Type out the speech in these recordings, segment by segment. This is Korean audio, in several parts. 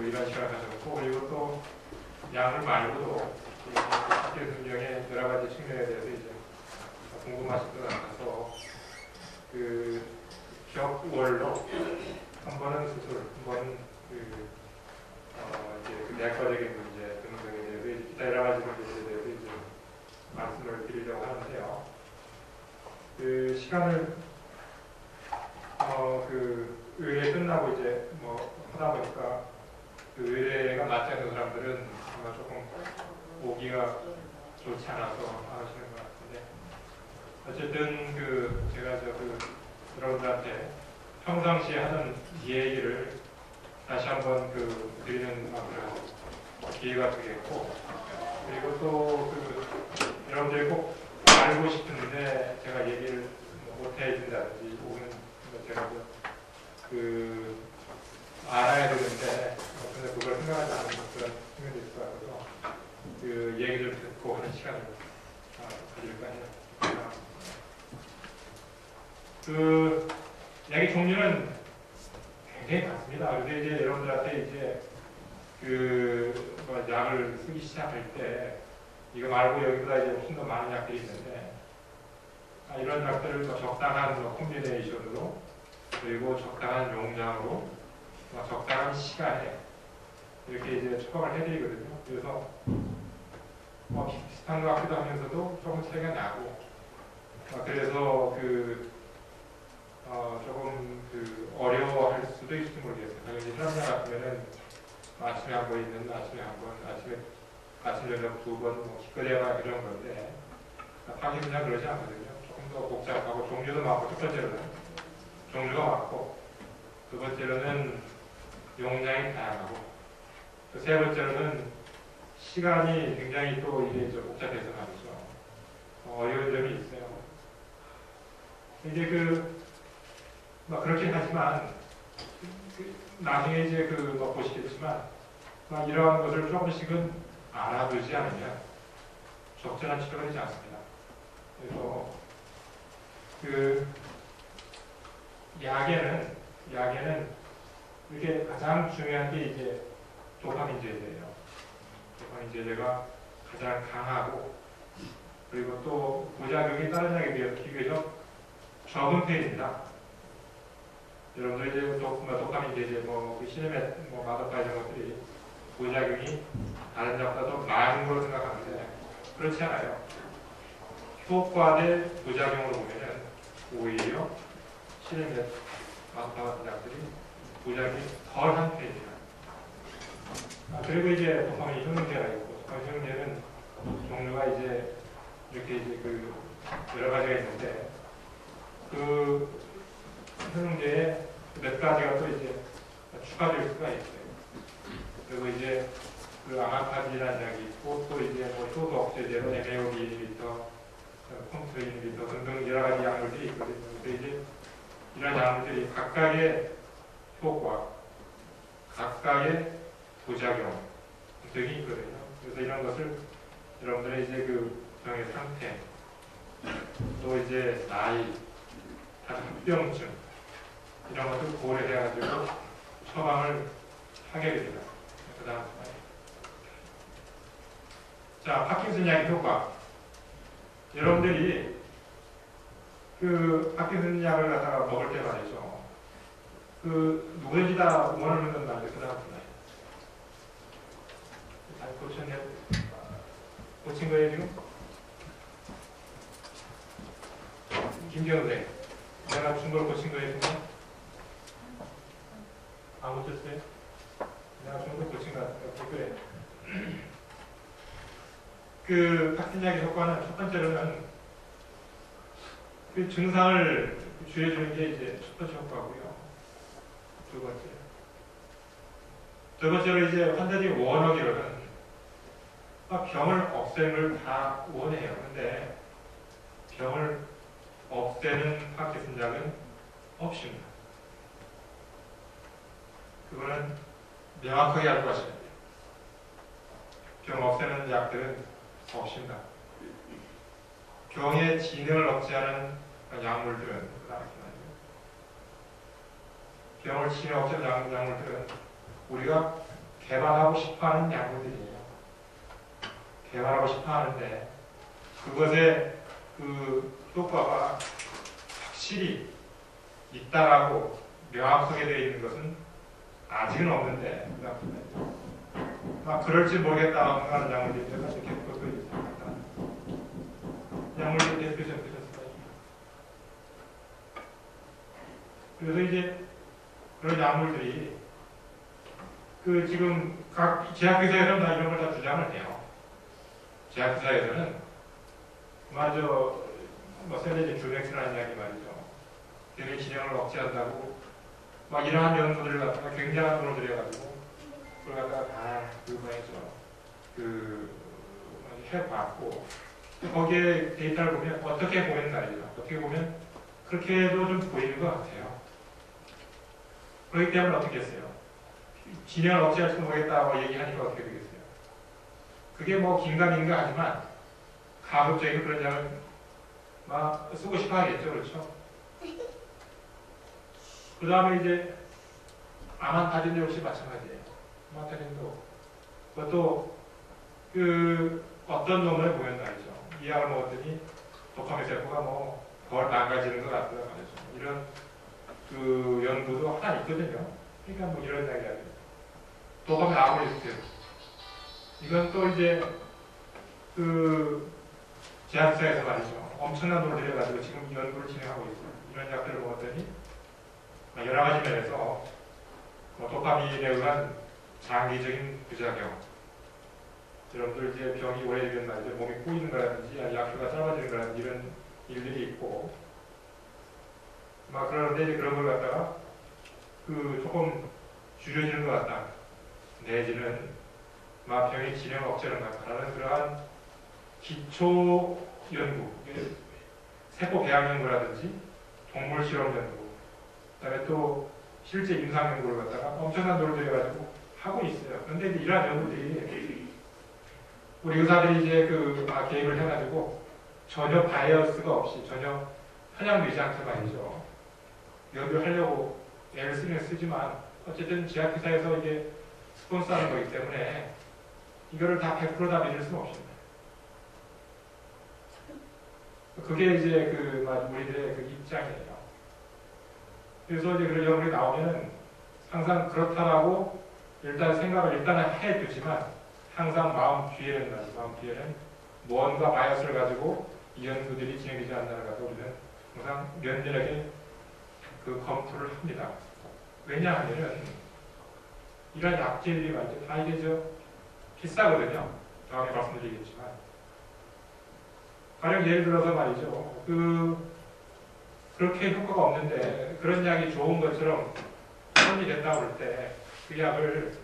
이런 시간을 가졌고, 그리고 또 약을 말고도 학교 순경의 여러 가지 측면에 대해서 이제 궁금하신 것 같아서 그 격월로 한 번은 수술, 한 번은 이제 그 내과적인 문제 등등에 대해서 기타 여러 가지 문제에 대해서 이제 말씀을 드리려고 하는데요. 그 시간을 그 의뢰 끝나고 이제 뭐 하다 보니까 그 의뢰가 맞지 않는 사람들은 아마 조금 오기가 좋지 않아서 하시는 것 같은데, 어쨌든 그 제가 여러분들한테 평상시에 하는 얘기를 다시 한번 드리는 기회가 되겠고, 그리고 또 여러분들이 꼭 알고 싶은데 제가 얘기를 못 해준다든지, 혹은 제가 알아야 되는데 근데 그걸 생각하지 않는 그런 측면이 있을 것 같아서 그 얘기를 듣고 하는 시간을 가질까 해요. 그 약의 종류는 굉장히 많습니다. 그런데 이제 여러분들한테 이제 약을 쓰기 시작할 때 이거 말고 여기보다 이제 훨씬 더 많은 약들이 있는데, 이런 약들을 적당한 콤비네이션으로, 그리고 적당한 용량으로, 적당한 시간에 이렇게 이제 처방을 해드리거든요. 그래서 비슷한 것 같기도 하면서도 조금 차이가 나고, 그래서 조금 어려워할 수도 있을지 모르겠어요. 당연히 사람들 같으면은 아침에 한 번 있는, 아침에 한 번, 아침 저녁 두 번, 기껏해야 그런 건데, 파킨슨은 그러지 않거든요. 조금 더 복잡하고 종류도 많고, 첫 번째로는 종류가 많고, 두 번째로는 용량이 다양하고, 또 세 번째로는 시간이 굉장히 또 이게 좀 복잡해서 말이죠. 어려운 점이 있어요. 이제 그렇긴 하지만, 나중에 이제 보시겠지만, 이러한 것을 조금씩은 알아두지 않으면 적절한 치료가 되지 않습니다. 그래서 약에는 이게 가장 중요한 게 이제 도파민 제제예요. 도파민 제제가 가장 강하고, 그리고 또 부작용이 다른 약에 비해서 비교적 적은 편입니다. 여러분들 이제 도파민 제제, 시네멧, 마도파 이런 것들이 부작용이 다른 약보다 더 많은 걸로 생각하는데 그렇지 않아요. 효과 대 부작용으로 보면은 오히려 시네멧, 마도파 같은 약들이 부작용이 덜한 편입니다. 그리고 이제 도파민 효능제가 있고, 도파민 효능제는 종류가 이제 이렇게 이제 여러 가지가 있는데, 효능제에 몇 가지가 또 이제 추가될 수가 있어요. 그리고 이제 아마타딘이라는 약이 있고, 또 이제 효도 억제제로 MAOB 인히비터, 콘트 인히비터 등등 여러 가지 약물들이 있거든요. 근데 이제 이런 약물들이 각각의 효과, 각각의 부작용 등이 있거든요. 그래서 이런 것을 여러분들의 이제 병의 상태, 또 이제 나이, 합병증 이런 것들 고려해가지고 처방을 하게 됩니다. 그 다음 자, 파킨슨 약의 효과. 여러분들이 파킨슨 약을 갖다가 먹을 때 말이죠. 누구든지 다 원하는 말이죠. 그 다음 잘 고쳤네. 고친 거예요, 지금? 김경대. 내가 준 걸 고친 거예요, 지금? 안 고쳤어요? 내가 준 걸 고친 거 같아요. 그래. 파킨슨 약의 효과는 첫 번째로는 증상을 주의해주는 게 이제 첫 번째 효과고요. 두 번째로 이제 환자들이 원하기로는 병을 없애는 걸 다 원해요. 근데 병을 없애는 파킨슨 약은 없습니다. 그거는 명확하게 알고 가셔야 돼요. 병 없애는 약들은 없습니다. 병의 진행을 억제하는 약물들은 병을 진행 억제하는 약물들은 우리가 개발하고 싶어하는 약물들이에요. 개발하고 싶어하는데 그것의 그 효과가 확실히 있다라고 명확하게 되어 있는 것은 아직은 없는데 막 그럴지 모르겠다고 생각하는 약물들이 제가 이렇게 그것도 있습니다. 약물들 대표적 필요성입니다. 그래서 이제 그런 약물들이 그 지금 각 제약회사에서는 다 이런 걸 다 주장을 해요. 제약회사에서는 말이죠, 뭐 셀레진 주맥스라는 이야기 말이죠. 대뇌 진영을 억제한다고 막 이러한 연구들을 갖다가 굉장한 돈을 들여가지고 그걸 갖다가 다 해봤고 거기에 데이터를 보면 어떻게 보면 말이죠. 어떻게 보면 그렇게도 좀 보이는 것 같아요. 그렇기 때문에 어떻게 했어요? 진영을 억제할지 모르겠다고 얘기하니까 어떻게 되겠어요? 그게 뭐 긴가민가 하지만 가급적이면 그런 약을 막 쓰고 싶어 하겠죠. 그렇죠? 그 다음에 이제 아만타딘도 역시 마찬가지예요. 아만타딘도 그것도 그 어떤 놈을 보면 알죠. 이 약을 먹었더니 도파민 세포가 뭐 덜 망가지는 것 같고요. 말이죠. 이런 그 연구도 하나 있거든요. 그러니까 뭐 이런 이야기가 돼요. 도파민 아고니스트. 이건 또 이제 그 제약사에서 말이죠. 엄청난 돈을 들여가지고 지금 연구를 진행하고 있어요. 이런 약들을 먹었더니 여러 가지 면에서 뭐 도파민에 의한 장기적인 부작용, 여러분들 이제 병이 오래되면 말이죠. 몸이 꼬이는 거라든지 약효가 짧아지는 거라든지 이런 일들이 있고 막 그러는데 이제 그런 걸 갖다가 그 조금 줄여지는 것 같다. 내지는 막 병의 진행 억제를 하는 그러한 기초 연구, 세포 배양 연구라든지 동물 실험 연구, 그다음에 또 실제 임상 연구를 갖다가 엄청난 돈을 들여가지고 하고 있어요. 그런데 이제 이러한 연구들이 우리 의사들이 이제 개입을 해가지고 전혀 바이어스가 없이 전혀 편향되지 않게 말이죠. 연구를 하려고 애를 쓰지만 어쨌든 제약회사에서 이게 스폰서하는 거기 때문에 이거를 다 100% 믿을 수는 없습니다. 그게 이제 우리들의 그 입장이에요. 그래서 이제 그런 연구이 나오면은 항상 그렇다라고 일단 생각을 일단은 해두지만 항상 마음 뒤에는 무언가 바이어스를 가지고 이 연구들이 진행되지 않나를 가지고 우리는 항상 면밀하게 그 검토를 합니다. 왜냐하면은 이런 약재들이 말이죠. 다 이게 비싸거든요. 다음에 말씀드리겠지만. 가령 예를 들어서 말이죠. 그렇게 효과가 없는데 그런 약이 좋은 것처럼 선이 된다고 할 때 그 약을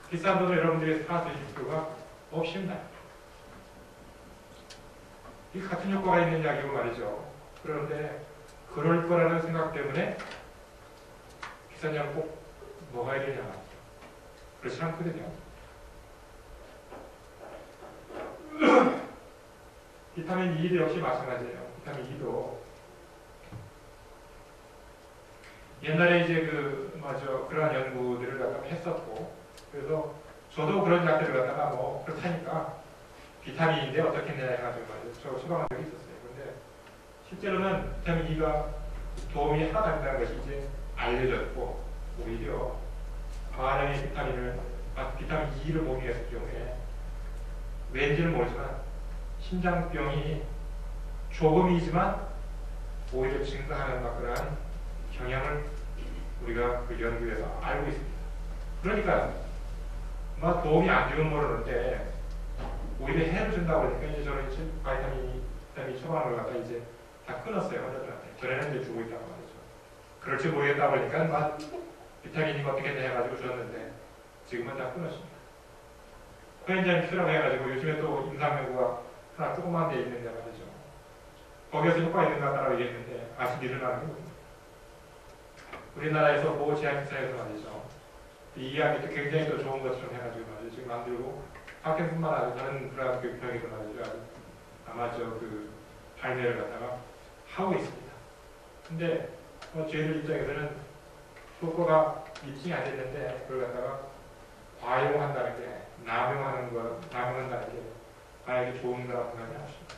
비싼 돈을 여러분들이 사 드실 필요가 없습니다. 이 같은 효과가 있는 약이고 말이죠. 그런데 그럴 거라는 생각 때문에 비싼 약을 꼭 먹어야 되냐. 그렇지 않거든요. 비타민 E도 역시 마찬가지예요. 비타민 E도 옛날에 이제 그런 연구들을 갖다가 했었고, 그래서 저도 그런 약들을 갖다가 뭐 그렇다니까 비타민인데 어떻게 했냐 해가지고 저 처방한 적이 있었어요. 근데 실제로는 비타민 E가 도움이 하나도 안 된다는 것이 이제 알려졌고, 오히려 과량의 비타민 E를 복용했을 경우에 왠지는 모르지만 심장병이 조금이지만 오히려 증가하는 그러한 경향을 우리가 그 연구에서 알고 있습니다. 그러니까 도움이 안 주는 모르는데 오히려 해를 준다고 하니까 이제 저는 비타민 처방을 갖다 이제 다 끊었어요. 환자들한테. 전에는 이제 주고 있다고 말이죠. 그럴지 모르겠다고 하니까 비타민이 어떻게 했냐 해가지고 줬는데 지금은 다 끊었습니다. 코엔자임 Q라고 해가지고 요즘에 또 임상연구가 하나 조그만 데 있는데 말이죠. 거기에서 효과가 있는 것 같다고 얘기했는데 아직 믿을 만한 게 없습니다. 우리나라에서 모 제약회사에서 말이죠. 이 이야기도 굉장히 또 좋은 것처럼 해가지고 말이죠. 지금 만들고 파킨슨만 아주 다른 그런 병이도 말이죠. 아마 발매를 갖다가 하고 있습니다. 근데 저희들 입장에서는 효과가 입증이 안 됐는데 그걸 갖다가 과용한다는 게, 남용하는 거, 남용한다는 게 만약에 좋은 거라고 생각이 하십니다.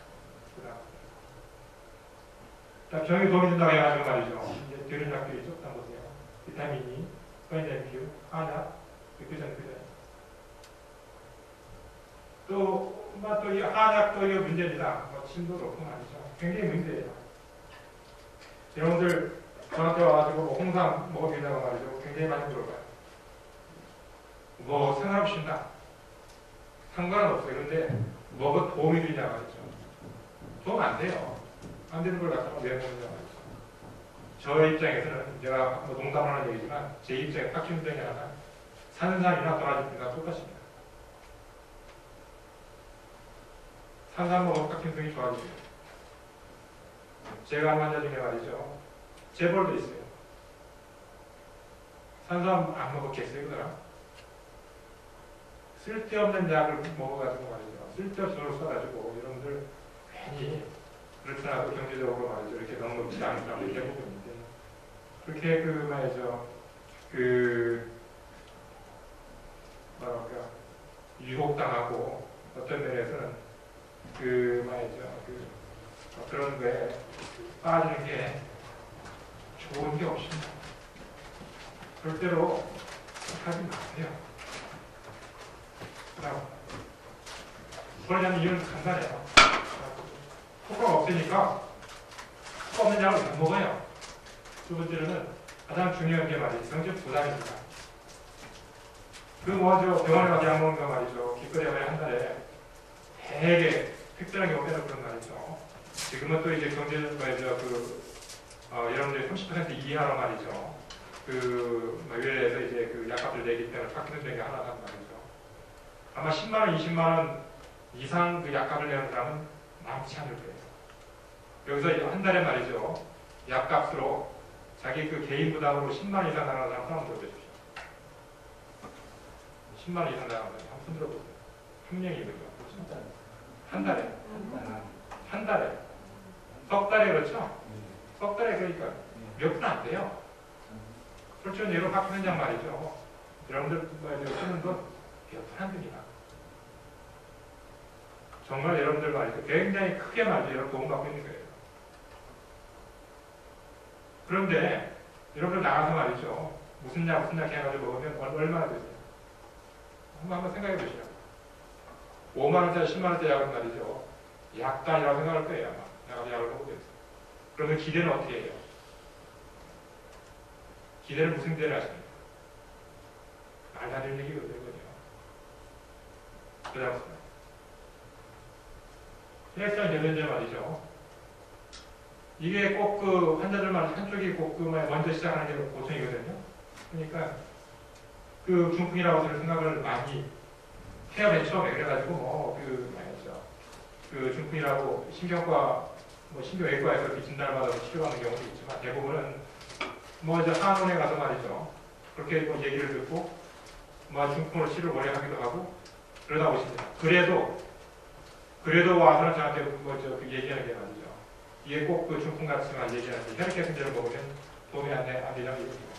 그다음 병이 도움이 된다고 해가지고 말이죠. 이제 들은 약들이 있죠. 다 보세요. 비타민 E, 소인젠큐, 한약, 그전. 또 이 한약도 이거 문제입니다. 뭐 침도 그렇고 말이죠. 굉장히 문제예요. 여러분들 저한테 와가지고 뭐 홍삼 먹어도 된다고 말이죠. 굉장히 많이 물어봐요. 뭐 상관없습니다. 상관은 없어요. 그런데 뭐가 도움이 되냐 말이죠. 도움 안 돼요. 안 되는 걸 갖다가 왜 먹느냐 말이죠. 저 입장에서는 제가 뭐 농담하는 얘기지만 제 입장에 확신병이 하나 산삼이나 도라지가 똑같습니다. 산삼 먹으면 파킨성이 좋아지죠. 제가 한 환자 중에 말이죠. 재벌도 있어요. 산삼 안 먹었겠어요, 그 사람? 쓸데없는 약을 먹어가지고 말이죠. 쓸데없이 돈을 써가지고 여러분들 괜히 그렇더라도 경제적으로 말이죠. 이렇게 넉넉지 않은 사람들이 대부분 있는데 그렇게 말이죠. 뭐랄까 유혹당하고 어떤 면에서는 말이죠. 그런 거에 빠지는 게 좋은 게 없습니다. 절대로 하지 마세요. 그러냐면 이유는 간단해요. 효과가 없으니까 효과 없는 약을 못 먹어요. 두 번째로는 가장 중요한 게 말이죠. 정신 부담입니다. 병원에 가서 약 먹는 거 말이죠. 기껏해야 한 달에 되게 특별한 경우 빼놓고 그런 말이죠. 지금은 또 이제 경제 말이죠. 여러분들이 30% 이하로 말이죠. 의회에서 이제 약값을 내기 때문에 파키슨병이 하나란 말이죠. 아마 10만원, 20만원 이상 약값을 내는 사람은 많지 않을 거예요. 여기서 한 달에 말이죠. 약값으로 자기 개인 부담으로 10만원 이상 나가는 사람 한번 들어보십시오. 10만원 이상 나가는 사람 한번 들어보세요. 한 명이거든요. 한 달에. 한 달에. 석 달에 그렇죠? 석 달에 그러니까 몇 푼 안 돼요. 솔직히 예로 바뀌는 장 말이죠. 여러분들 쓰는 돈 몇 푼 안 됩니다. 정말 여러분들 말이죠. 굉장히 크게 말이죠. 여러분 도움받고 있는 거예요. 그런데 여러분들 나가서 말이죠. 무슨 약 해가지고 먹으면 얼마나 되세요? 한번 생각해 보시라고. 5만원짜리, 10만원짜리 약은 말이죠. 약단이라고 생각할 거예요. 아마. 내가 약을 먹고 있어요. 그러면 기대는 어떻게 해요? 기대는 무슨 기대를 하십니까? 말도 안 되는 얘기거든요. 그렇습니다. 혈액순환 연련제 말이죠. 이게 꼭 환자들만 한쪽이 꼭 먼저 시작하는 게 보통이거든요. 그러니까 중풍이라고 생각을 많이 해야 맨 처음에 그래가지고 말이죠. 중풍이라고 신경과 신경외과에서 이렇게 진단을 받아서 치료하는 경우도 있지만 대부분은 이제 한원에 가서 말이죠. 그렇게 얘기를 듣고 중풍으로 치료를 오래 하기도 하고 그러다 오십니다. 그래도 와서는 저한테 얘기하는 게 말이죠. 이게 꼭 중풍 같지만 얘기하는데 혈액개선제를 먹으면 도움이 안 되냐고 얘기합니다.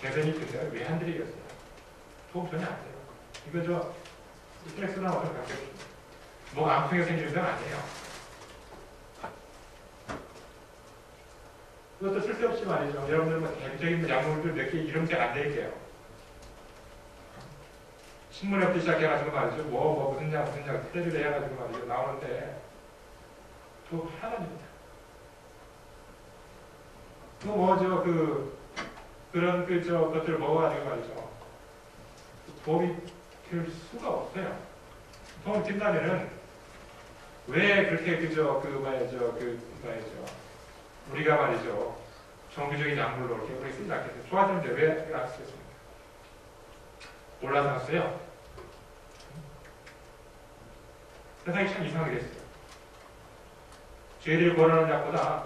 개선이 근데 왜 안 드리겠어요? 도움 전혀 안 돼요. 이거 스트레스나 어떤 관계없습니다. 암통이 생기는 건 아니에요. 그것도 쓸데없이 말이죠. 여러분들 대표적인 약물들 몇 개 이름 잘 안 드릴게요. 신문에부터 시작해가지고 말이죠. 무슨 약, 테레비를 해가지고 말이죠. 나오는데 또 하나입니다. 그런 것들을 먹어가지고 말이죠. 도움이 될 수가 없어요. 도움이 된다면은 왜 그렇게 우리가 말이죠. 정규적인 약물로 이렇게 우리 쓰지 않겠어요. 좋아지는데 왜 안 쓰겠습니까? 몰라서 샀어요. 세상이 참 이상하게 됐어요. 저희들이 권하는 약보다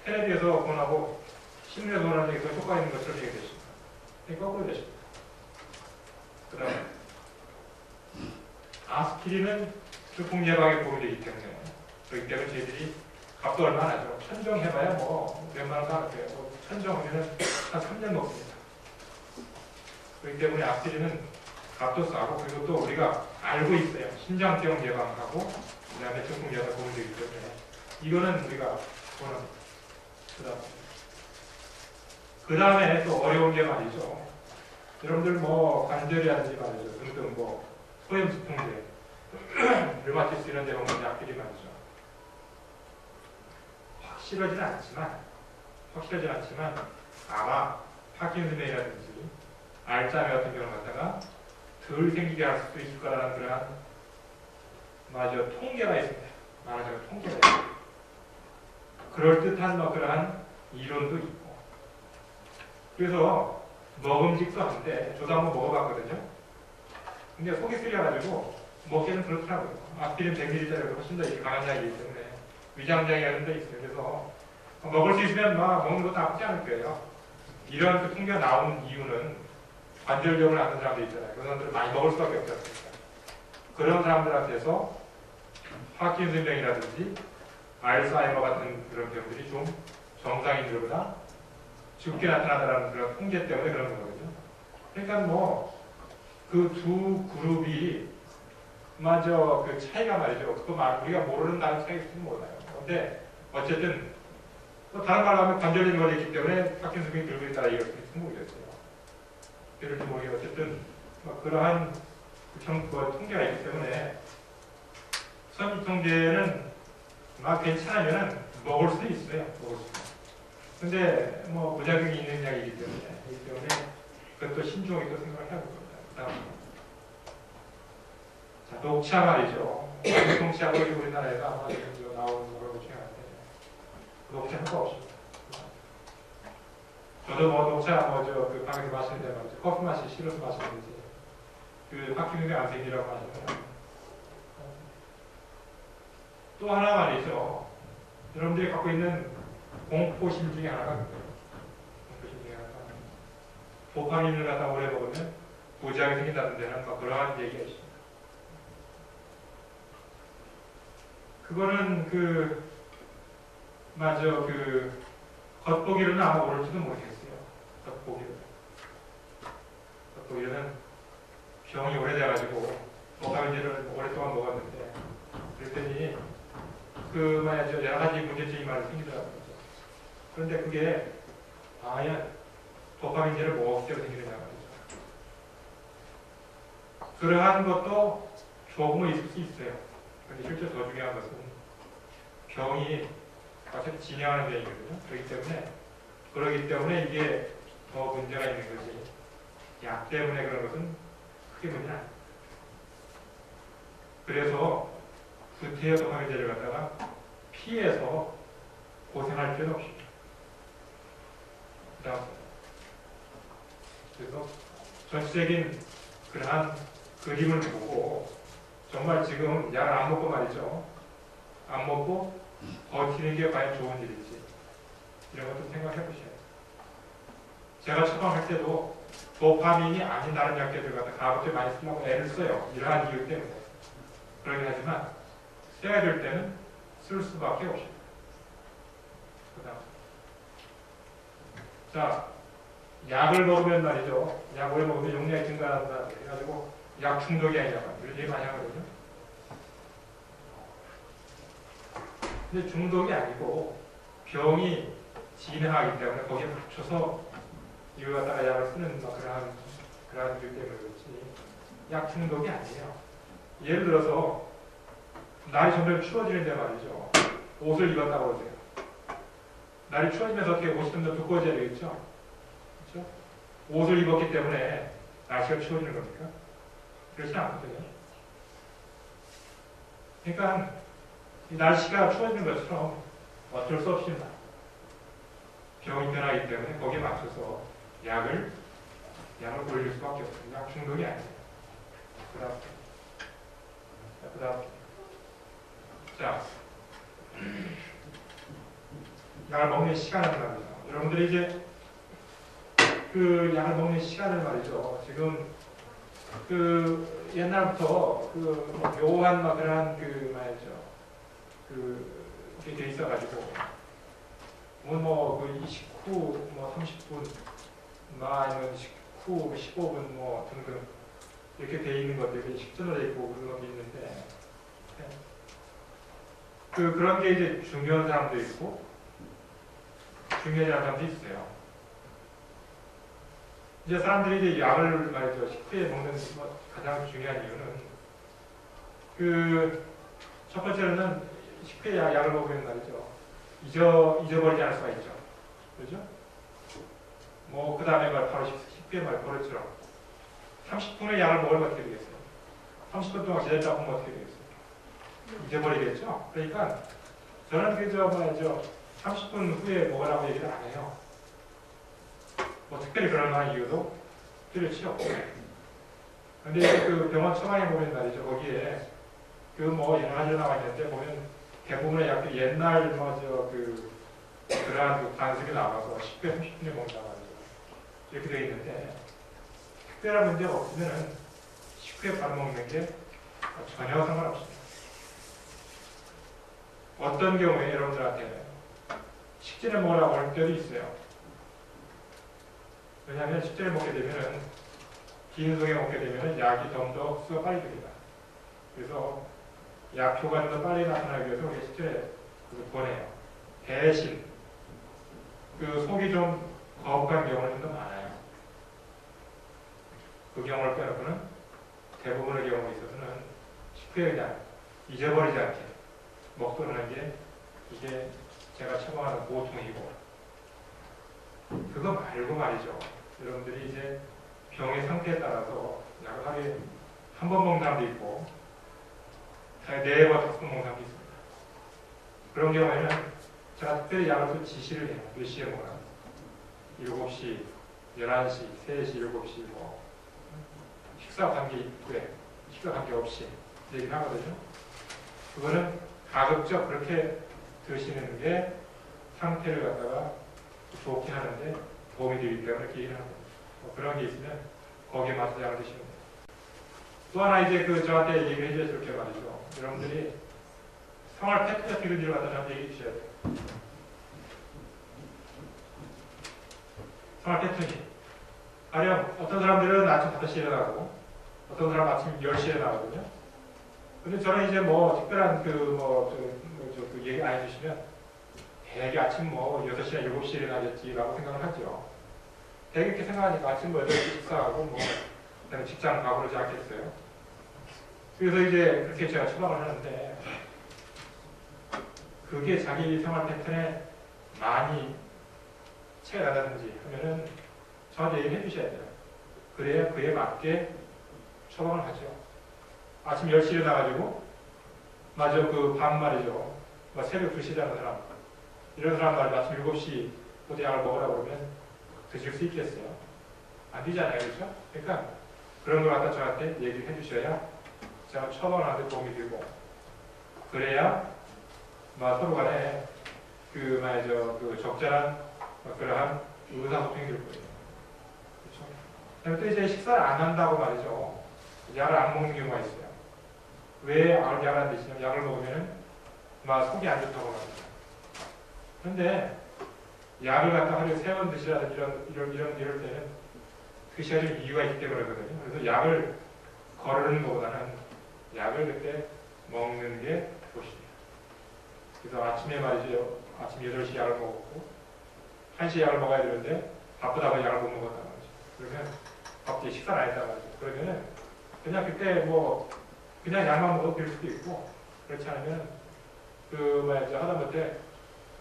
텔레비에서 권하고 신문에서 권하는 약이 더 효과 있는 것처럼 얘기되십니다. 거꾸로 되십니다. 그 다음에 아스피린은 중풍 예방에 도움이 되기 때문에 그렇기 때문에 저희들이 값도 얼마 안 하죠. 천정 해봐야 몇만 원 나갈게요. 천정 하면은 한 3년 먹습니다. 그렇기 때문에 아스피린은 값도 싸고, 그리고 또 우리가 알고 있어요. 신장병 예방하고, 그 다음에 증풍 예방 도움이 되기 때문에 이거는 우리가 보는. 그 다음에 또 어려운 게 말이죠. 여러분들 뭐 관절이라든지 말이죠. 등등 뭐 소염수통제, 류마티스 이런 데 오는 약들이 말이죠. 확실하진 않지만 아마 파킨슨병이라든지 알츠하이머 같은 경우는 갖다가 덜 생기게 할 수도 있을 거라는 그러한 통계가 있습니다. 말하자면 통계가 있습니다. 그럴듯한 그러한 이론도 있고. 그래서 먹음직도 한데 저도 한번 먹어봤거든요. 근데 속이 쓰려가지고 먹기는 그렇더라고요. 아스피린 100ml짜리가 훨씬 더 강한 약이기 때문에 위장장애 이런 데 있어요. 그래서 먹을 수 있으면 먹는 것도 나쁘지 않을 거예요. 이런 그 통계가 나오는 이유는 관절염을 앓는 사람들 있잖아요. 그런 사람들을 많이 먹을 수밖에 없지 않습니까? 그런 사람들한테서 파킨슨병이라든지 알츠하이머 같은 그런 병들이 좀 정상인들보다 죽게 나타나다라는 그런 통계 때문에 그런 거거든요. 그러니까 그 두 그룹이 그 차이가 말이죠. 그거 우리가 모르는 다른 차이가 있으면 몰라요. 근데 어쨌든 다른 말로 하면 관절염이 걸렸기 때문에 파킨슨병이 들고 있다 이렇게 모르겠어요. 그럴지 모르겠어요. 어쨌든 그러한 통계가 있기 때문에 선입통제는 괜찮으면 먹을 수도 있어요. 먹을 수. 근데 부작용이 있는 약이기 때문에 그것도 신중하게 또 생각을 해야 될 겁니다. 그다음 자, 녹차 말이죠. 녹차하고 우리나라에서 아마 나오는 거라고 생각하는데 녹차 효과 없습니다. 저도 녹차 그 방에서 마시는데 말이죠. 커피 맛이 싫어서 마시는지 그 파킨슨병 안 생기라고 하시면 또 하나 말이죠. 여러분들이 갖고 있는 공포심 중에 하나가 그거예요. 공포심 중에 하나가 도파민을 갖다 오래 먹으면 부작용이 생긴다는 데는 그러한 얘기가 있습니다. 그거는 겉보기로는 아마 오를지도 모르겠어요. 겉보기로는 병이 오래돼가지고 도파민을 오랫동안 먹었는데 그랬더니 여러 가지 문제점이 많이 생기더라고요. 그런데 그게 과연 도파민제를 먹었기 때문에 생기느냐 말이죠. 그러한 것도 조금은 있을 수 있어요. 그런데 실제 더 중요한 것은 병이 어차피 진행하는 병이거든요. 그렇기 때문에 이게 더 문제가 있는 거지. 약 때문에 그런 것은 크게 문제는 아닙니다. 그래서 구태여 도파민제를 갖다가 피해서 고생할 필요는 없습니다. 그래서 전체적인 그러한 그림을 보고 정말 지금 약을 안 먹고 말이죠. 안 먹고 버티는 게 과연 좋은 일인지 이런 것도 생각해 보셔야 돼요. 제가 처방할 때도 도파민이 아닌 다른 약제들 갖다 가급적 많이 쓰려고 애를 써요. 이러한 이유 때문에. 그러긴 하지만 써야 될 때는 쓸 수밖에 없습니다. 자, 약을 먹으면 말이죠. 약 오래 먹으면 용량이 증가한다. 그래가지고 약 중독이 아니냐고 이런 얘기 많이 하거든요. 근데 중독이 아니고 병이 진행하기 때문에 거기에 맞춰서 이걸 갖다가 약을 쓰는 그러한 이유 때문에 그렇지 약 중독이 아니에요. 예를 들어서 날이 점점 추워지는데 말이죠. 옷을 입었다고 그러세요. 날이 추워지면서 어떻게 옷이 좀 더 두꺼워져야 되겠죠? 그렇죠? 옷을 입었기 때문에 날씨가 추워지는 겁니까? 그렇지 않거든요. 그러니까 이 날씨가 추워지는 것처럼 어쩔 수 없이 병이 변하기 때문에 거기에 맞춰서 약을 돌릴 수밖에 없습니다. 약 중독이 아니에요. 그 다음 자, 약을 먹는 시간을 말이죠. 여러분들이 이제 그 약을 먹는 시간을 말이죠. 지금 옛날부터 묘한 그런 말이죠. 그게 돼 있어가지고 그 29, 30분, 아니면 19, 15분 등등 이렇게 돼 있는 것들이 식전으로 돼 있고 그런 것도 있는데 그런 게 이제 중요한 사람도 있고 중요하지 않은 사람도 있어요. 이제 사람들이 이제 약을 말이죠 식후에 먹는 가장 중요한 이유는 첫 번째로는 식후에 약을 먹으면 말이죠 잊어버리지 않을 수가 있죠. 그렇죠? 뭐 그 다음에 바로 식후에 버릇처럼 30분의 약을 먹으면 어떻게 되겠어요? 30분 동안 지냈다고 하면 어떻게 되겠어요? 잊어버리겠죠? 그러니까 저는 그저 뭐죠 30분 후에 먹으라고 얘기를 안 해요. 뭐 특별히 그럴 만한 이유도 필요치 없고. 근데 그 병원 처방에 보면 말이죠 거기에 뭐 여러 가지로 나와 있는데 보면 대부분의 약들이 옛날 그러한 관습이 나와서 10회 30분에 먹는다고 하죠. 이렇게 되어 있는데 특별한 문제가 없으면은 식후에 바로 먹는 게 전혀 상관없습니다. 어떤 경우에 여러분들한테 식전에 먹으라고 할 때도 있어요. 왜냐하면 식전에 먹게 되면은 긴 속에 먹게 되면은 약이 좀 더 흡수가 빨리 됩니다. 그래서 약 효과가 더 빨리 나타나기 위해서 우리가 식전에 보내요. 대신 속이 좀 거북한 경우는 좀 더 많아요. 그 경우를 빼놓고는 대부분의 경우에 있어서는 식후에 그냥 잊어버리지 않게 먹도록 하는 게 이게 제가 처방하는 보통이고 그거 말고 말이죠. 여러분들이 이제 병의 상태에 따라서 약을 하루에 한 번 먹는 사람도 있고 4번, 5번 먹는 사람도 있습니다. 그런 경우에는 제가 특별히 약을 또 지시를 해요. 몇 시에 먹으라. 7시, 11시, 3시, 7시 뭐 식사 관계 이후에 식사 관계 없이 얘기를 하거든요. 그거는 가급적 그렇게 드시는 게 상태를 갖다가 좋게 하는데 도움이 되기 때문에 이렇게 얘기를 하는 거죠. 그런 게 있으면 거기에 맞춰서 약을 드시면 돼요. 또 하나 이제 저한테 얘기를 해주셔서 이렇게 말이죠. 여러분들이 생활 패턴 같은 걸 갖다 저한테 얘기해 주셔야 돼요. 생활 패턴이. 가령 어떤 사람들은 아침 5시에 일어나고 어떤 사람은 아침 10시에 나거든요. 근데 저는 이제 뭐 특별한 얘기 안 해주시면 대개 아침 6시나 7시에 일어나겠지라고 생각을 하죠. 대개 이렇게 생각하니까 아침 8시 식사하고 그다음에 직장 가고 그러지 않겠어요. 그래서 이제 그렇게 제가 처방을 하는데 그게 자기 생활 패턴에 많이 차이가 나다든지 하면은 저한테 얘기를 해주셔야 돼요. 그래야 그에 맞게 처방을 하죠. 아침 10시에 일어나가지고 마저 밤 말이죠. 새벽 2시에 자는 사람 이런 사람 말이죠. 아침 7시부터 약을 먹으라고 그러면 드실 수 있겠어요? 안 되잖아요. 그렇죠? 그러니까 그런 걸 갖다 저한테 얘기를 해주셔야 제가 처방하는데 도움이 되고 그래야 서로 간에 적절한 그러한 의사소통이 될 거예요. 그렇죠? 또 이제 식사를 안 한다고 말이죠. 약을 안 먹는 경우가 있어요. 왜 약을 안 드시냐면 약을 먹으면 속이 안 좋다고 말이죠. 그런데 약을 갖다 하루에 3번 드시라든지 이럴 때는 드셔야 될 이유가 있기 때문에 그러거든요. 그래서 약을 거르는 것보다는 약을 그때 먹는 게 좋습니다. 그래서 아침에 말이죠. 아침 8시 약을 먹었고 1시에 약을 먹어야 되는데 바쁘다고 약을 못 먹었단 말이죠. 그러면 갑자기 식사를 안 했단 말이죠. 그러면은 그냥 그때 그냥 약만 먹어도 될 수도 있고 그렇지 않으면 하다못해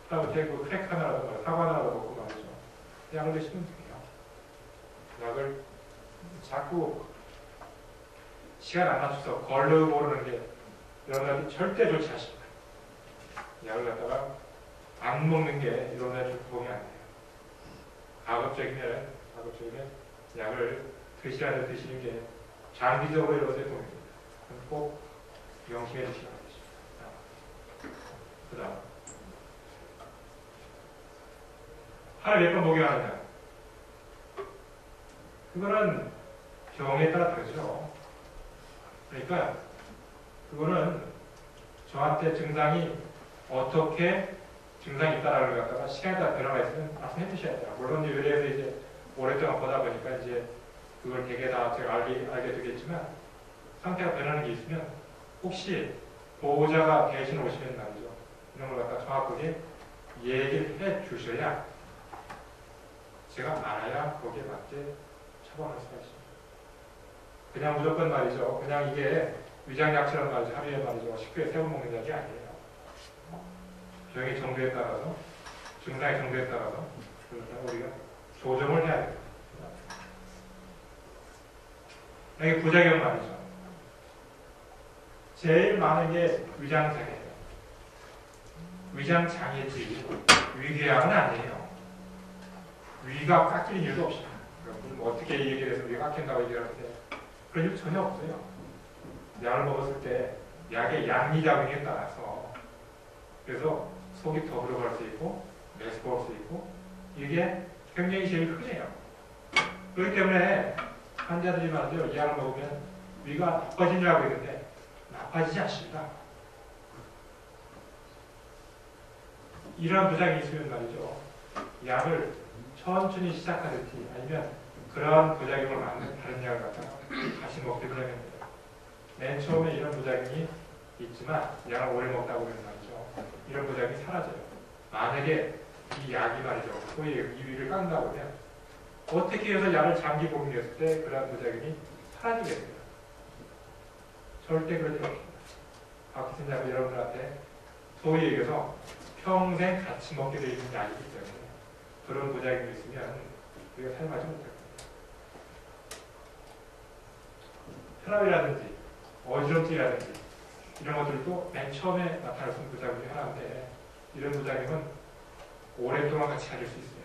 크랙 하나라도 사과 하나라도 먹고 말이죠. 약을 드시면 돼요. 약을 자꾸 시간 안 맞춰서 걸러보르는 게 여러분한테 절대 좋지 않습니다. 약을 갖다가 안 먹는 게 여러분한테 도움이 안 돼요. 가급적이면 약을 드시라도 드시는 게 장기적으로 여러분한테 도움이 됩니다. 꼭 명심해 주시기 바랍니다. 그 다음 하루에 몇 번 목욕하느냐. 그거는 병에 따라 다르죠. 그러니까 그거는 저한테 증상이 어떻게 증상이 있다라는 걸 갖다가 시간에 따라 변화가 있으면 말씀해 주셔야 돼요. 물론 이제 의뢰에서 이제 오랫동안 보다 보니까 이제 그걸 되게 다 제가 알게 되겠지만 상태가 변하는 게 있으면 혹시 보호자가 대신 오시면 말이죠. 이런 걸 갖다 정확하게 얘기를 해 주셔야 제가 알아야 거기에 맞게 처방할 수가 있습니다. 그냥 무조건 말이죠. 그냥 이게 위장약처럼 말이죠. 하루에 말이죠. 식후에 3번 먹는 약이 아니에요. 병의 정도에 따라서, 증상의 정도에 따라서 우리가 조정을 해야 됩니다. 이게 부작용 말이죠. 제일 많은 게 위장장애예요. 위장장애지 위궤양은 아니에요. 위가 깎이는 일도 없이 뭐 어떻게 얘기해서 위가 깎인다고 얘기하는데 그런 일 전혀 없어요. 약을 먹었을 때 약의 양리작용에 따라서 그래서 속이 더 들어갈 수 있고 메스꺼울 수 있고 이게 굉장히 제일 흔해요. 그렇기 때문에 환자들이 말이죠. 이 약을 먹으면 위가 나빠지려고 했는데 나빠지지 않습니다. 이러한 부작용이 있으면 말이죠. 약을 천천히 시작하든지 아니면 그러한 부작용을 막는 다른 약을 갖다가 다시 먹게 되면 돼요. 맨 처음에 이런 부작용이 있지만 약을 오래 먹다 보면 말이죠. 이런 부작용이 사라져요. 만약에 이 약이 말이죠. 소위 이 위를 깎는다 보면 어떻게 해서 약을 장기 복용했을 때 그러한 부작용이 사라지게 돼요. 절대 그러지 않습니다. 박희선자가 여러분들한테 소위 얘기해서 평생 같이 먹게 되어 있는 약이기 때문에 그런 부작용이 있으면 우리가 사용하지 못할 겁니다. 혈압이라든지 어지럼증이라든지 이런 것들도 맨 처음에 나타날 수 있는 부작용이 하나인데 이런 부작용은 오랫동안 같이 가질 수 있어요.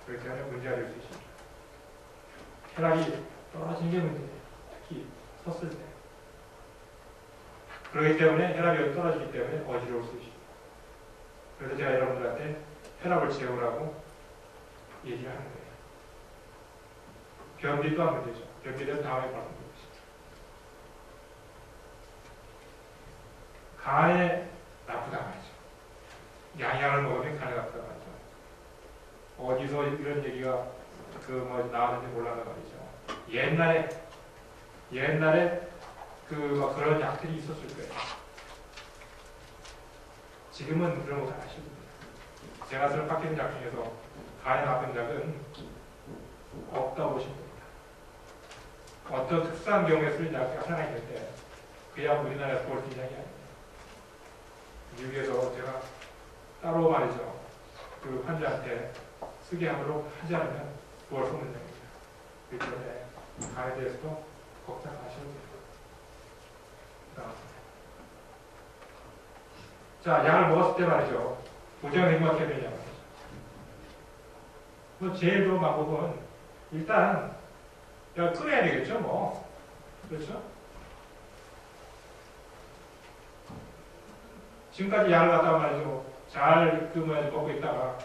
그렇기 때문에 문제가 될 수 있습니다. 혈압이 떨어지는 게 문제예요. 특히 섰을 때. 그렇기 때문에 혈압이 떨어지기 때문에 어지러울 수 있습니다. 그래서 제가 여러분들한테 혈압을 재우라고 얘기를 하는 거예요. 변비 또한 문제죠. 변비에 대해서 다음에 말씀드리겠습니다. 간에 나쁘다 말이죠. 양약을 먹으면 간에 나쁘다 말이죠. 어디서 이런 얘기가 나왔는지 몰라서 말이죠. 옛날에 그런 약들이 있었을 거예요. 지금은 그런 것을 아시면 됩니다. 제가 쓰는 파키슨 약 중에서 간에 나쁜 약은 없다고 보시면 됩니다. 어떤 특수한 경우에 쓰는 약이 하나 있는데 그 약 우리나라에서 볼 수 있는 약이 아니에요. 미국에서 제가 따로 말이죠. 그 환자한테 쓰게 하도록 하지 않으면 그걸 쏘는 약입니다. 그렇기 때문에 간에 대해서도 걱정하셔도 됩니다. 자, 약을 먹었을 때 말이죠. 부작용이 어떻게 되냐고. 제일 좋은 방법은 일단 약을 끊어야 되겠죠, 뭐. 그렇죠? 지금까지 약을 갖다가 말이죠. 잘 먹고 있다가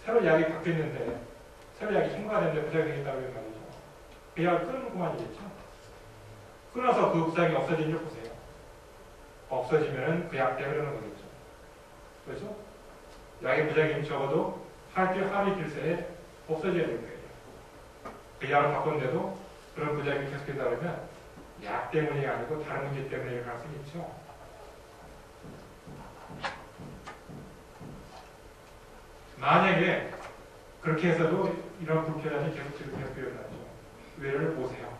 새로 약이 바뀌었는데 새로 약이 첨가됐는데 부작용이 있다고 하면 말이죠. 그 약을 끊는 것만이겠죠. 끊어서 그 부작용이 없어지는 줄 보세요. 없어지면 그 약 때문에 그러는 거겠죠. 그렇죠? 약의 부작용이 적어도 하루 이틀 새에 없어져야 될 거예요. 그 약을 바꿨는데도 그런 부작용이 계속된다 그러면 약 때문이 아니고 다른 문제 때문일 가능성이 있죠. 만약에 그렇게 해서도 이런 불편함이 계속 일어나죠. 외래를 보세요.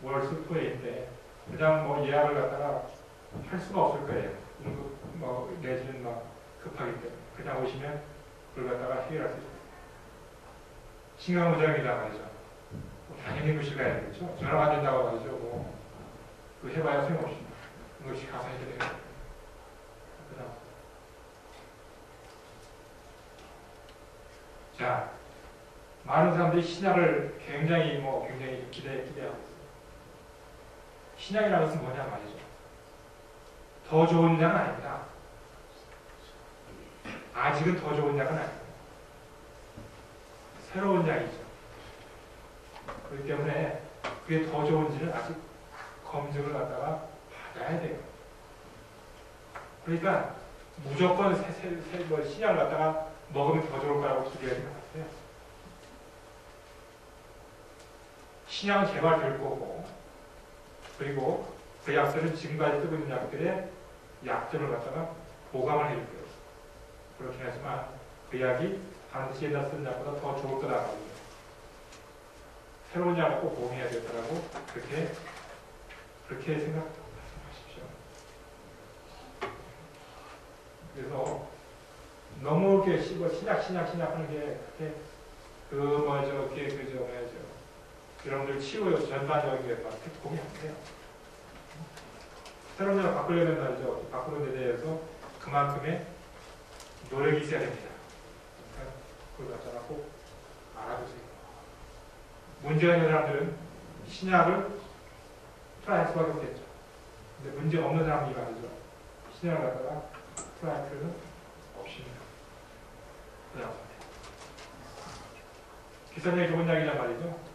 월수 토해인데 그냥 예약을 갖다가 할 수가 없을 거예요. 내지는 급하기 때문에 그냥 오시면 그걸 갖다가 해결할 수 있어요. 심각무장이다 말이죠. 당연히 응급실 가야 되겠죠. 전화가 안 된다고 말이죠. 해봐야 소용없습니다. 응급실 가서 해야 돼요. 자, 많은 사람들이 신약을 굉장히 기대하고 있어요. 신약이라는 것은 뭐냐 말이죠. 더 좋은 약은 아닙니다. 아직은 더 좋은 약은 아닙니다. 새로운 약이죠. 그렇기 때문에 그게 더 좋은지는 아직 검증을 갖다가 받아야 돼요. 그러니까 무조건 신약을 갖다가 먹으면 더 좋을 거라고 기대하지 마세요. 신약은 개발될 거고, 그리고 그 약들은 지금까지 쓰고 있는 약들의 약점을 갖다가 보강을 해줄 거예요. 그렇긴 하지만 그 약이 반드시 옛날 쓰는 약보다 더 좋을 거다. 새로운 약을 꼭 보험해야 되더라고. 그렇게 생각하십시오. 그래서 너무 이렇게 신약 하는 게 여러분들 치료요 전반적인 막 도움이 안 돼요. 새로운 약을 바꾸려면 말이죠. 바꾸는 데 대해서 그만큼의 노력이 있어야 됩니다. 그러니까 그걸 갖다가 꼭 알아두세요. 문제가 있는 사람들은 신약을 트라이할 수밖에 없겠죠. 근데 문제 없는 사람이 말이죠. 신약을 갖다가 트라이할 필요는 없습니다. 그냥 기선약이 좋은 약이란 말이죠.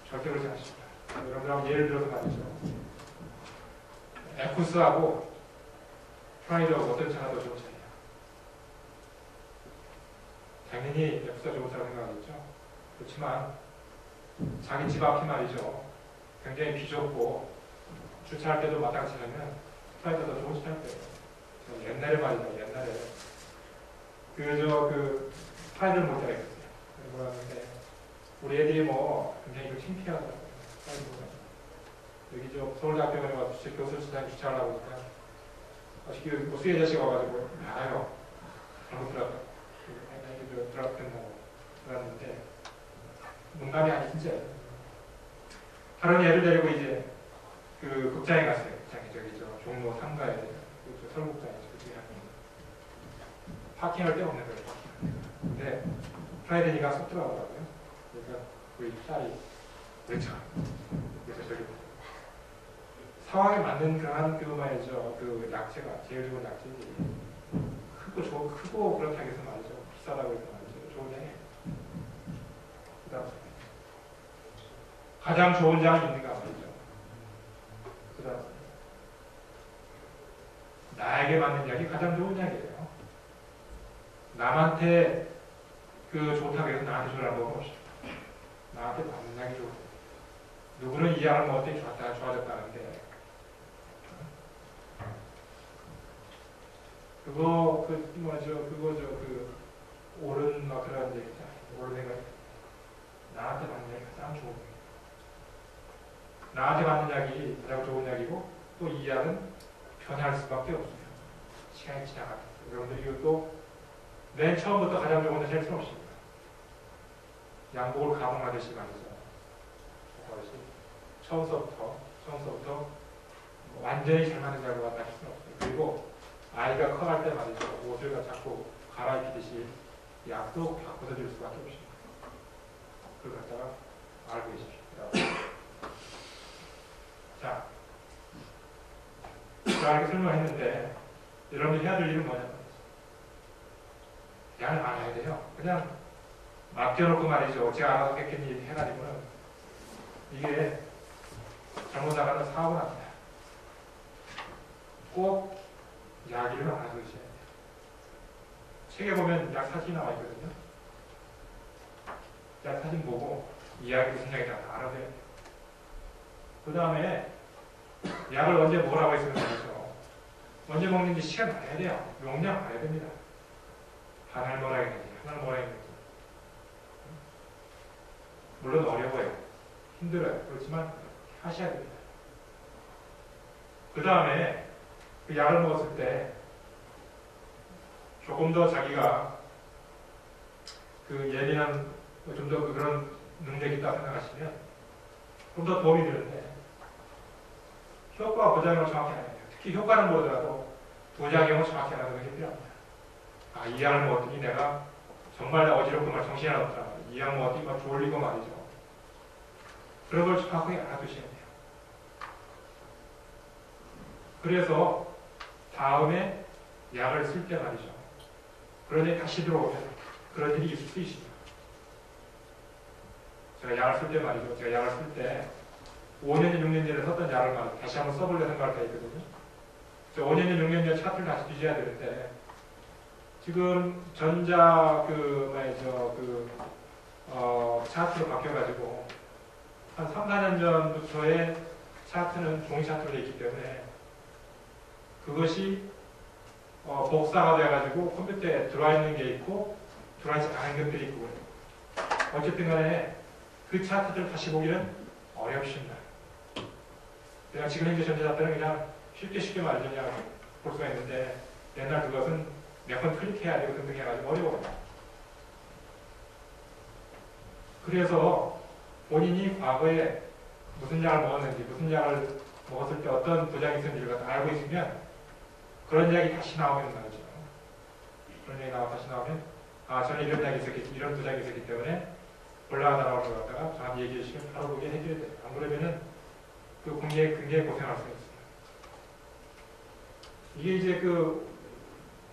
절대 그렇지 않습니다. 여러분들하고 예를 들어서 말이죠. 에쿠스하고 프라이드하고 어떤 차가 더 좋은 차예요? 당연히 에쿠스가 좋은 차라고 생각하겠죠. 그렇지만 자기 집 앞이 말이죠. 굉장히 비좁고 주차할 때도 마땅치 않으면 프라이드가 더 좋은 차일 거예요. 옛날에 말이죠. 옛날에 프라이드를 볼 때가 있었어요. 뭐라는데 우리 애들이 뭐 굉장히 창피하더라고요. 여기 서울대학병원에 와서 교수실장이 주차하려고 하니까 수혜 자식 와가지고 알아요. 잘못 들어갔다. 들어갔다고 들어갔는데 농담이 아니 진짜예요. 다른 애를 데리고 이제 그 극장에 갔어요. 극장에 종로 3가에 서울극장이죠. 파킹할 데가 없는 거예요. 근데 프라이드니까 쏙 들어가더라고요. 그러니까 우리 딸이 그렇죠. 그래서 저기 상황에 맞는 그 약재가 제일 좋은 약재지. 크고 그렇다고 해서 말이죠. 비싸다고 해서 말이죠. 좋은 약이에요. 그다음 가장 좋은 약이 있는가 말이죠. 그다음 나에게 맞는 약이 가장 좋은 약이에요. 남한테 좋다고 해서 나한테 주라고 먹어봅시다. 나한테 맞는 약이 좋고 누구는 이 약을 먹었더니 좋아졌다는데 옳은 막 그런 얘기잖아요. 옳은 애가 나한테 맞는 약이 가장 좋은 약이에요. 나한테 맞는 약이 가장 좋은 약이고 또 이 약은 변할 수밖에 없어요. 시간이 지나가면 여러분들 이것도 맨 처음부터 가장 좋은 건 셀 수는 없습니다. 양복을 가공하듯이 말이죠. 처음서부터 완전히 잘 맞는 약을 갖다 할 수는 없어요. 그리고 아이가 커갈 때 말이죠. 옷을 자꾸 갈아입히듯이 약도 바꿔서 줄 수밖에 없습니다. 그걸 갖다가 알고 계십시오. 자, 제가 이렇게 설명했는데 여러분들이 해야 될 일은 뭐냐면 약을 많이 해야 돼요. 그냥 맡겨놓고 말이죠. 제가 알아서 했겠니 해가지고는 이게 잘못 나가는 사고가 납니다. 꼭 약 이름을 알아서 드셔야 돼요. 책에 보면 약 사진이 나와 있거든요. 약 사진 보고 이 약이 무슨 약이다 알아서 해야 돼요. 그 다음에 약을 언제 먹으라고 했으면 말이죠. 언제 먹는지 시간 봐야 돼요. 용량 봐야 됩니다. 하나를 먹어야 되지, 하나를 먹어야 되지. 물론 어려워요. 힘들어요. 그렇지만 하셔야 됩니다. 그 다음에 그 약을 먹었을 때 조금 더 자기가 예민한 좀 더 그런 능력이 있다고 생각하시면 좀 더 도움이 되는데 효과 보장을 정확히 안 해요. 특히 효과는 모르더라도 부작용을 정확히 알아두는 게 필요합니다. 이 약을 먹었더니 내가 정말 어지럽고 정신이 없더라. 이 약 먹었더니 졸리고 말이죠. 그런 걸 정확하게 알아두셔야 돼요. 그래서 다음에 약을 쓸 때 말이죠. 그러니 다시 들어오면 그런 일이 있을 수 있습니다. 제가 약을 쓸 때 말이죠. 제가 약을 쓸 때 5년, 6년 전에 썼던 약을 다시 한번 써보려 생각할 때 있거든요. 5년, 6년 전 차트를 다시 뒤져야 되는데 지금 전자 차트로 바뀌어가지고 한 3, 4년 전부터의 차트는 종이 차트로 되어 있기 때문에 그것이 복사가 돼가지고 컴퓨터에 들어와 있는 게 있고 들어와 있지 않은 것들이 있고 어쨌든 간에 그 차트들을 다시 보기는 어렵습니다. 그냥 지금 현재 전자차트는 그냥 쉽게 말해서 그냥 볼 수가 있는데 옛날 그것은 몇 번 클릭해야 되고 등등 해가지고 어려워요. 그래서 본인이 과거에 무슨 약을 먹었는지, 무슨 약을 먹었을 때 어떤 부작용이 있었는지를 알고 있으면 그런 약이 다시 나오면 말이죠. 그런 약이 다시 나오면 저는 이런 약이 있었기, 이런 부작용이 있었기 때문에 올라가다 나오는 걸 갖다가 저한테 얘기해 주시면 바로 보게 해줘야 돼요. 안 그러면은 그 굉장히 고생할 수가 있습니다. 이게 이제 그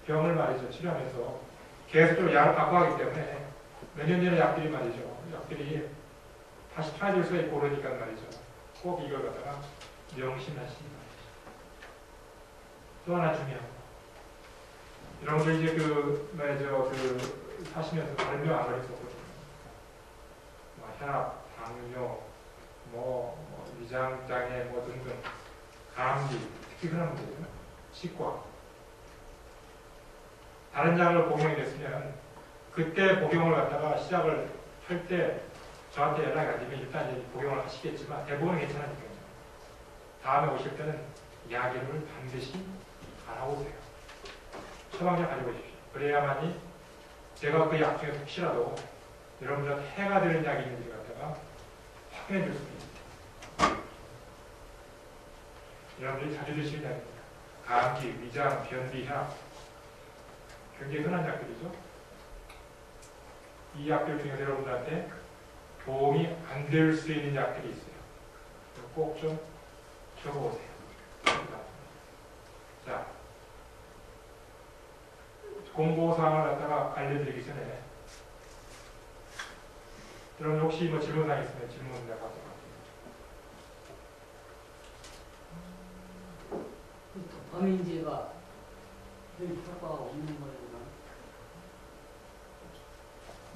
병을 말이죠. 치료하면서 계속적으로 약을 바꿔가기 때문에 몇 년 전의 약들이 말이죠. 약들이 다시 편해질 수가 있고 그러니까 말이죠. 꼭 이걸 갖다가 명심하시기 바랍니다. 또 하나 중요한 거. 여러분들 이제 사시면서 다른 병 안 걸렸었거든요. 혈압, 당뇨, 위장장애, 등등, 감기, 특히 그런 문제죠. 치과. 다른 약을 복용이 됐으면 그때 복용을 갖다가 시작을 할 때 저한테 연락이 안 되면 일단 이제 복용을 하시겠지만 대부분은 괜찮으니까요. 다음에 오실 때는 약을 반드시 알아보세요. 처방전 가지고 오십시오. 그래야만이 제가 그 약 중에서 혹시라도 여러분들한테 해가 되는 약이 있는지를 갖다가 확인해 줄 수 있습니다. 여러분들이 자주 드시는 약입니다. 감기, 위장, 변비, 혈압. 굉장히 흔한 약들이죠. 이 약들 중에서 여러분들한테 도움이 안 될 수 있는 약들이 있어요. 꼭 좀 적어보세요. 자, 공고사항을 갖다가 알려드리기 전에 여러분 혹시 질문사항 있으면 질문 내가 받도록 할게요. 범인제가 별 효과가 없는 거예요?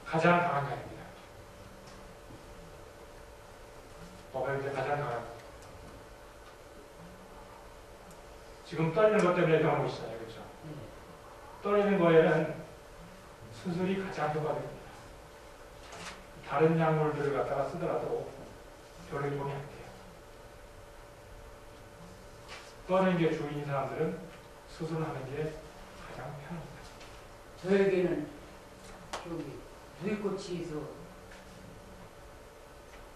가장 강한 약입니다. 범인제 가장 강한 약. 지금 떨리는 것 때문에 병원 오시잖아요. 그렇죠? 떨리는 거에는 수술이 가장 효과적입니다. 다른 약물들을 갖다가 쓰더라도 별로 도움이 안 돼요. 떠는 게 주인 사람들은 수술하는 게 가장 편합니다. 저에게는 누이꼬치에서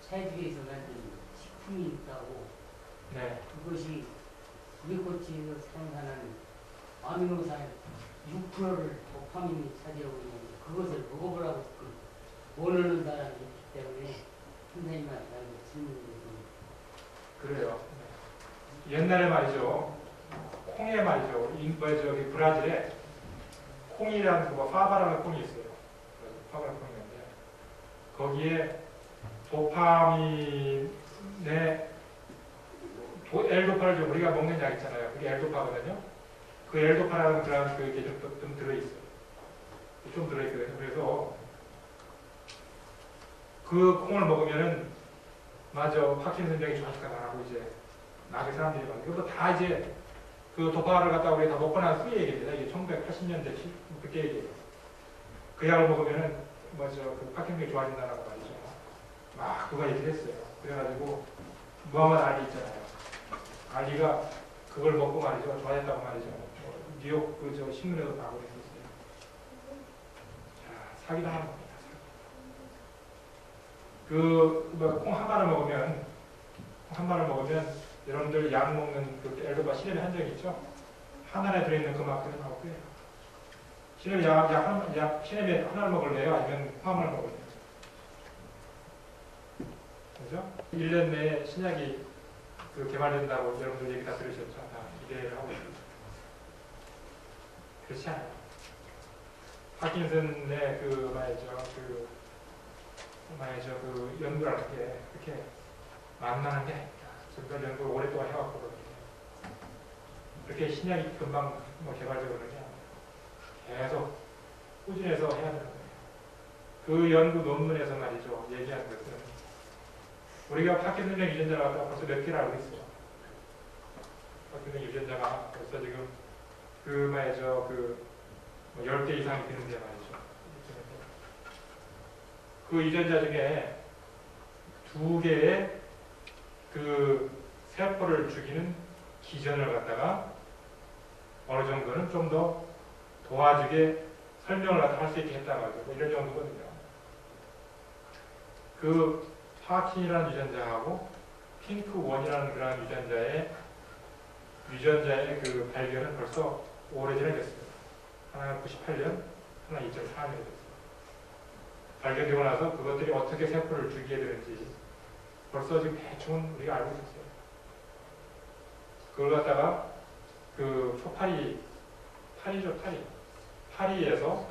차이주에서 만든 식품이 있다고. 네. 그것이 누이꼬치에서 생산하는 아미노산 6%를 도파민이 차지하고 있는데 그것을 먹어보라고 원하는 사람이 있기 때문에 선생님한테 질문드립니다. 그래요. 네. 옛날에 말이죠. 콩에 말이죠. 브라질에 콩이라는 파바라는 콩이 있어요. 파바라 콩인데 거기에 도파민의 엘도파를 우리가 먹는 약 있잖아요. 그게 엘도파거든요. 그 엘도파라는 그런 게 좀 들어있어요. 좀 들어있거든요. 그래서 그 콩을 먹으면은 파킨슨병이 좋아질까 나라고 이제 나게 사람들이 막 이것도 다 이제 그 도파를 갖다가 우리가 다 먹고 난 후에 얘기입니다. 이게 1980년대 그때 얘기예요. 그 약을 먹으면은 그 파킨슨병이 좋아진다라고 말이죠. 막 그거 얘기를 했어요. 그래가지고 무하마드 알리 있잖아요. 알리가 그걸 먹고 말이죠. 좋아졌다고 말이죠. 뉴욕 신문에도 나오고 있었어요. 자, 사기당한 겁니다. 콩 한 마를 먹으면 여러분들 약 먹는 그 엘도파 시럽에 한 적 있죠? 한 알에 들어있는 그만큼 나올 거예요. 시럽에 하나를 먹을래요? 아니면 포함을 먹을래요? 그죠? 1년 내에 신약이 개발된다고 여러분들 얘기 다 들으셨죠? 다 기대를 하고 있습니다. 그렇지 않아요. 파킨슨의 연구라는 게 그렇게 만만한 게 아닙니다. 그걸 연구를 오랫동안 해왔고 그렇게 신약이 금방 개발되고 그러는 게 아닙니다. 계속 꾸준해서 해야 되는 거예요. 그 연구 논문에서 말이죠. 얘기한 것은 우리가 파킨슨병 유전자를 갖다가 벌써 몇 개를 알고 있어요. 파킨슨 유전자가 벌써 지금 그 말이죠. 그 10개 이상이 되는데 말이죠. 그 유전자 중에 2개의 그 세포를 죽이는 기전을 갖다가 어느 정도는 좀 더 도와주게 설명을 할 수 있게 했다고 하죠. 뭐 이런 정도거든요. 그 파킨이라는 유전자하고 핑크1이라는 그런 유전자의 그 발견은 벌써 오래전에 됐어요. 하나가 98년, 하나 2004년에 됐어요. 발견되고 나서 그것들이 어떻게 세포를 죽이게 되는지 벌써 지금 대충 우리가 알고 있었어요. 그걸 갖다가 그 파리에서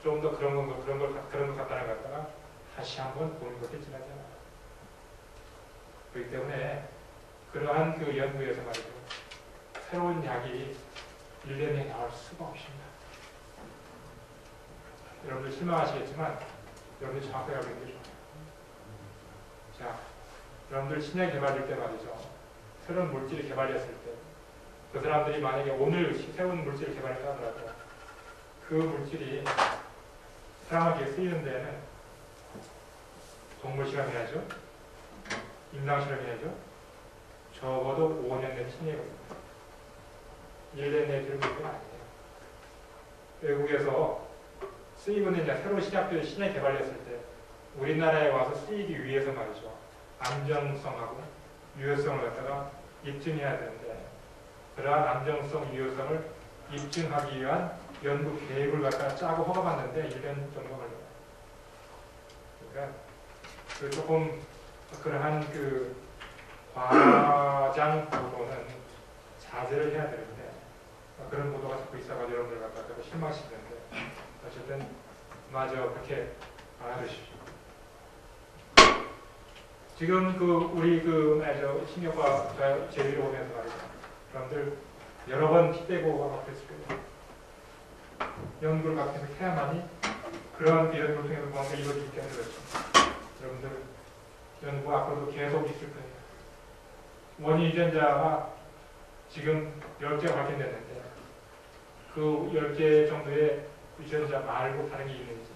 좀 더 그런 것 갖다가 다시 한번 보는 것이 지나잖아요. 그렇기 때문에 그러한 그 연구에서 말이죠. 새로운 약이 1년 내에 나올 수가 없습니다. 여러분들 실망하시겠지만 여러분들 정확하게 알고 있는 게 좋아요. 자, 여러분들 신약 개발일 때 말이죠. 새로운 물질이 개발됐을 때 그 사람들이 만약에 오늘 새로운 물질을 개발했다 하더라도 그 물질이 사람에게 쓰이는 데는 동물 실험해야죠. 임상 실험해야죠. 적어도 5년 내 침해거든요. 1년 내에 들고 있는 건 아니에요. 외국에서 쓰이고 있는 새로 시작된 신약 개발됐을 때 우리나라에 와서 쓰이기 위해서 말이죠. 안정성하고 유효성을 갖다가 입증해야 되는데 그러한 안정성, 유효성을 입증하기 위한 연구 계획을 갖다가 짜고 허가받는데 1년 정도 걸려요. 그러니까 그 조금 그러한 그 과장 보도는 자제를 해야 되는데 그런 보도가 자꾸 있어가지고 여러분들 갖다가 실망시키는데 어쨌든 마저 그렇게 알아두십시오. 지금 그 우리 그 신경과 제비를 오면서 말이죠. 여러분들 여러 번 피 빼고 하고 그랬을 거예요. 연구를 갖고 해야만이 그런 연구를 통해서 뭔가 이루어지기 때문에 그렇죠. 여러분들 연구 앞으로도 계속 있을 거예요. 원인 유전자가 지금 10개가 발견됐는데 그 10개 정도의 유전자 말고 다른 게 있는지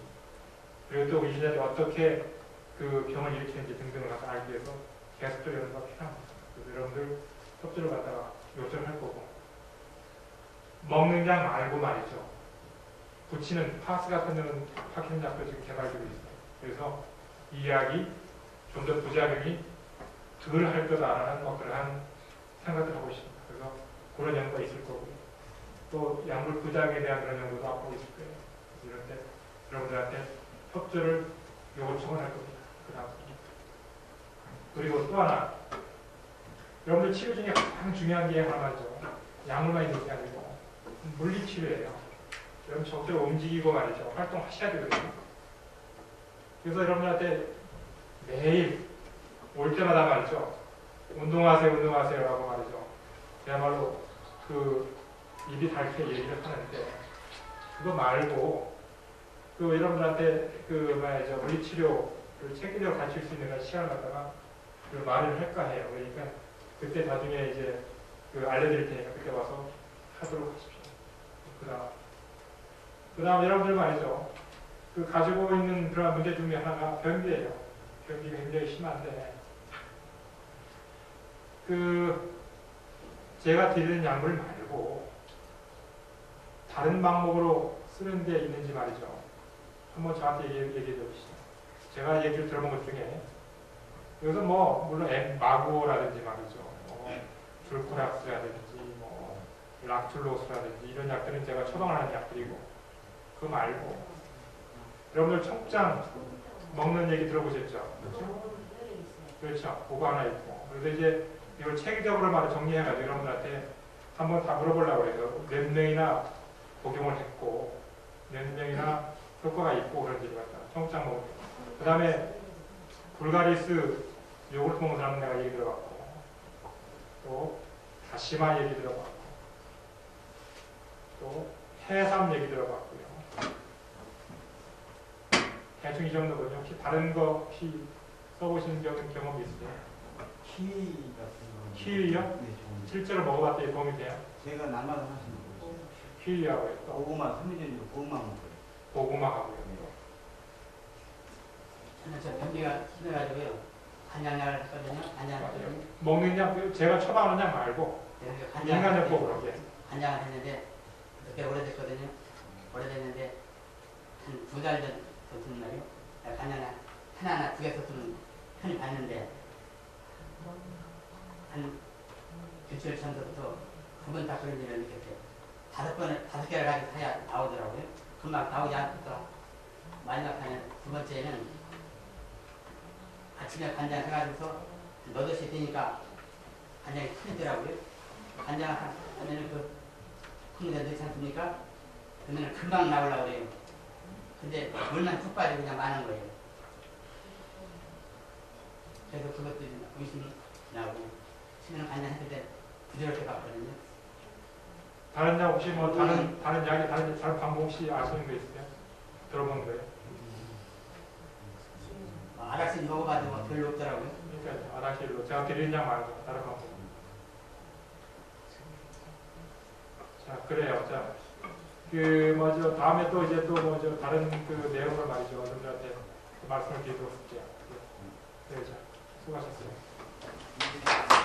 그리고 또 그 유전자들이 어떻게 그 병을 일으키는지 등등을 갖다 알기 위해서 계속적인 연구가 필요합니다. 그래서 여러분들 협조를 갖다가 요청할 거고 먹는 약 말고 말이죠. 붙이는 파스 같은 파키슨 약도 지금 개발되고 있어요. 그래서 이 약이 좀 더 부작용이 덜 할 거다라는 뭐 그러한 생각을 하고 있습니다. 그래서 그런 연구가 있을 거고요. 또 약물 부작용에 대한 그런 연구도 앞으로 있을 거예요. 이럴 때 여러분들한테 협조를 요청을 할 겁니다. 그리고 또 하나 여러분들 치료 중에 가장 중요한 게 하나죠. 약물만 있는 게 아니고 물리치료예요. 여러분 적극적으로 움직이고 말이죠. 활동하셔야 되거든요. 그래서 여러분들한테 매일 올 때마다 말이죠. 운동하세요 라고 말이죠. 그야말로 그 입이 닳게 얘기를 하는데 그거 말고 그 여러분들한테 그 말이죠. 물리치료를 체계적으로 가르칠 수 있는 시간을 갖다가 그 말을 할까 해요. 그러니까 그때 나중에 이제 그 알려드릴 테니까 그때 와서 하도록 하십시오. 그 다음 여러분들 말이죠. 그 가지고 있는 그런 문제 중에 하나가 변비예요. 변비가 굉장히 심한데 그 제가 드리는 약물 말고 다른 방법으로 쓰는 데 있는지 말이죠. 한번 저한테 얘기해 주시죠. 제가 얘기를 들어본 것 중에 여기서 뭐 물론 마구라든지 말이죠. 줄코락스라든지 뭐 락툴로스라든지 이런 약들은 제가 처방하는 약들이고 그거 말고 여러분들 청장 먹는 얘기 들어보셨죠? 그렇죠? 그렇죠. 그거 하나 있고 그래서 이제 이걸 체계적으로 말을 정리해가지고 여러분들한테 한번 다 물어보려고 해서 몇 명이나 복용을 했고 몇 명이나 효과가 있고 그런지를 갖다 청장 먹고 그 다음에 불가리스 요구르트 먹는 사람 내가 얘기 들어봤고 또 다시마 얘기 들어봤고 또 해삼 얘기 들어봤고요. 대충 이 정도거든요. 혹시 다른 거 혹시 써보신 경험이 있으세요? 키위 같은 거. 키위요? 네, 좋은. 실제로 먹어봤더니 도움이 돼요? 제가 날마다 하시는 거예요. 키위하고요. 또 고구마 3일 전이고 고구마 먹어요. 고구마하고요. 저는 저 변비가 심해가지고요. 간장약을 했거든요. 간장을 맞아요. 했더니 먹는 약, 제가 처방하는 약 말고 인간요법으로 게 간장을 했는데 그때 오래됐거든요. 오래됐는데 한 2달 전 썼던 날이요. 간장을 하나하나 2개 썼으면 편히 봤는데 한 일주일 전부터 2번 딱 걸리면 이렇게 5개를 가지고 사야 나오더라고요. 금방 나오지 않고 마지막 하는 2번째는 아침에 간장 해가지고서 너댓이 되니까 간장이 풀리더라고요. 간장 하면은 그 콩에 넣지 않습니까? 그러면 금방 나오려고 그래요. 근데 물만 푹 빠지고 그냥 마는 거예요. 그래서 그것도 의심이 나고 치면 간장 했을 때 부드럽게 봤거든요. 다른 약 혹시 뭐 다른 약이 다른 방법 혹시 아시는 거 있으세요? 들어본 거예요? 아락신 먹어봐도 뭐 별로 없더라고요. 그러니까 아다실로 제가 드리는 약 말고 다른 방법. 자 그래요. 자 그 뭐죠 다음에 또 이제 또 뭐죠 다른 그 내용을 말이죠 여러분들한테 말씀을 드리도록 할게요. 네, 자 수고하셨어요.